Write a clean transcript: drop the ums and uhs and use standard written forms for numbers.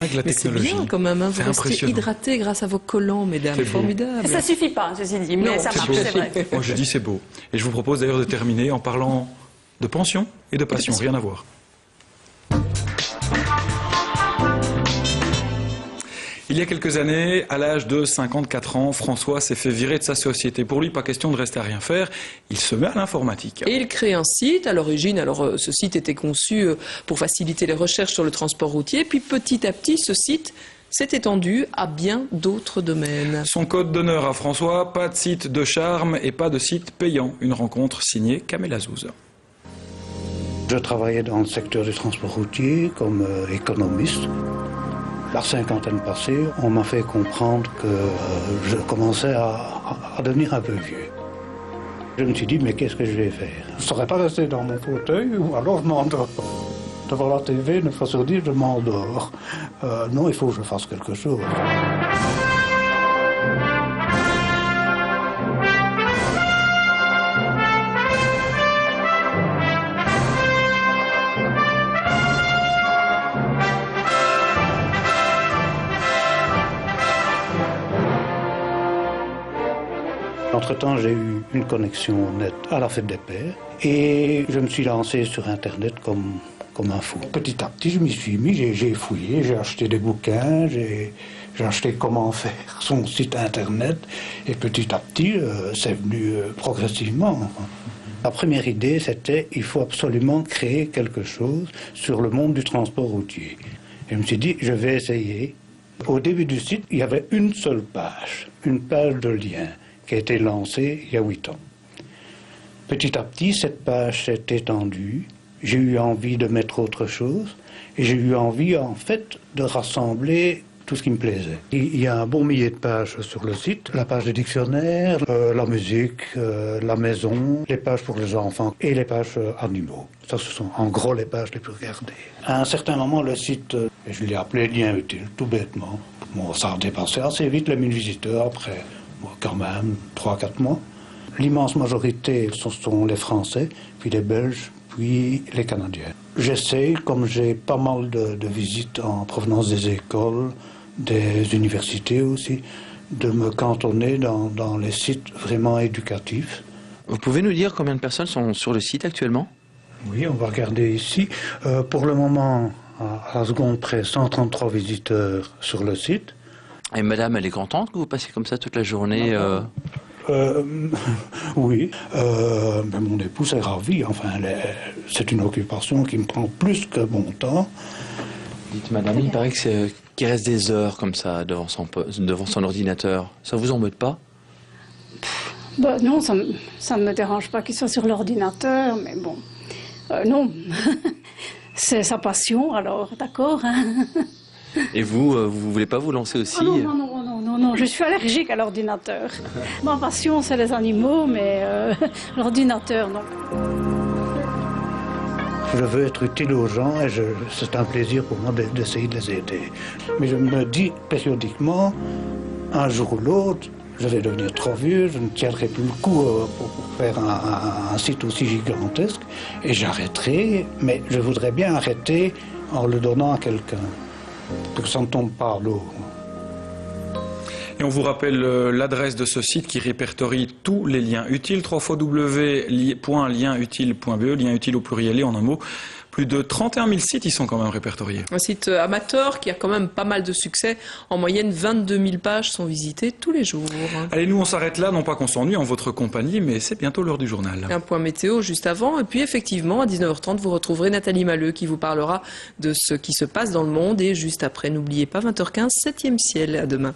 Avec la Mais c'est technologie. bien quand même, hein, vous C'est restez impressionnant. hydraté grâce à vos collants, mesdames. C'est beau. Formidable. Ça suffit pas, ceci dit, mais Non, ça c'est marche, beau. c'est vrai. Moi, je dis c'est beau. Et je vous propose d'ailleurs de terminer en parlant de pension et de passion. Rien à voir. Il y a quelques années, à l'âge de 54 ans, François s'est fait virer de sa société. Pour lui, pas question de rester à rien faire. Il se met à l'informatique. Et il crée un site. À l'origine, ce site était conçu pour faciliter les recherches sur le transport routier. Puis petit à petit, ce site s'est étendu à bien d'autres domaines. Son code d'honneur à François, pas de site de charme et pas de site payant. Une rencontre signée Kamel Azouz. Je travaillais dans le secteur du transport routier comme économiste. La cinquantaine passée, on m'a fait comprendre que je commençais à devenir un peu vieux. Je me suis dit, mais qu'est-ce que je vais faire? Je ne saurais pas rester dans mon fauteuil ou alors je m'endors. Devant la TV, 9 fois sur 10, je m'endors. Non, il faut que je fasse quelque chose. Entre-temps, j'ai eu une connexion nette à la Fête des Pères et je me suis lancé sur Internet comme un fou. Petit à petit, je m'y suis mis, j'ai fouillé, j'ai acheté des bouquins, j'ai acheté comment faire son site Internet et petit à petit, c'est venu progressivement. La première idée, c'était il faut absolument créer quelque chose sur le monde du transport routier. Et je me suis dit, je vais essayer. Au début du site, il y avait une seule page, une page de lien, qui a été lancée il y a 8 ans. Petit à petit, cette page s'est étendue. J'ai eu envie de mettre autre chose et j'ai eu envie, en fait, de rassembler tout ce qui me plaisait. Il y a un bon millier de pages sur le site. La page de dictionnaire, la musique, la maison, les pages pour les enfants et les pages animaux. Ça, ce sont en gros les pages les plus regardées. À un certain moment, le site, je l'ai appelé Lien utile, tout bêtement. Bon, ça a dépassé assez vite les 1000 visiteurs après. Quand même, 3-4 mois. L'immense majorité, ce sont les Français, puis les Belges, puis les Canadiens. J'essaie, comme j'ai pas mal de visites en provenance des écoles, des universités aussi, de me cantonner dans les sites vraiment éducatifs. Vous pouvez nous dire combien de personnes sont sur le site actuellement? Oui, on va regarder ici. Pour le moment, à la seconde près, 133 visiteurs sur le site. Et madame, elle est contente que vous passiez comme ça toute la journée Oui, mais mon épouse est ravie. Enfin, c'est une occupation qui me prend plus que mon temps. Dites madame, il paraît qu'il reste des heures comme ça devant son ordinateur. Ça vous embête pas? Bah non, ça ne me dérange pas qu'il soit sur l'ordinateur, mais bon, non. C'est sa passion, alors, d'accord, hein. Et vous voulez pas vous lancer aussi? Non, je suis allergique à l'ordinateur. Ma passion, c'est les animaux, mais l'ordinateur, non. Je veux être utile aux gens et c'est un plaisir pour moi d'essayer de les aider. Mais je me dis périodiquement, un jour ou l'autre, je vais devenir trop vieux, je ne tiendrai plus le coup pour faire un site aussi gigantesque et j'arrêterai, mais je voudrais bien arrêter en le donnant à quelqu'un. Pour que ça ne tombe pas à l'eau. Et on vous rappelle l'adresse de ce site qui répertorie tous les liens utiles, www.lienutile.be, lien utile au pluriel et en un mot. Plus de 31 000 sites y sont quand même répertoriés. Un site amateur qui a quand même pas mal de succès. En moyenne, 22 000 pages sont visitées tous les jours. Allez, nous on s'arrête là, non pas qu'on s'ennuie en votre compagnie, mais c'est bientôt l'heure du journal. Un point météo juste avant. Et puis effectivement, à 19h30, vous retrouverez Nathalie Maleux qui vous parlera de ce qui se passe dans le monde. Et juste après, n'oubliez pas, 20h15, 7e ciel. À demain.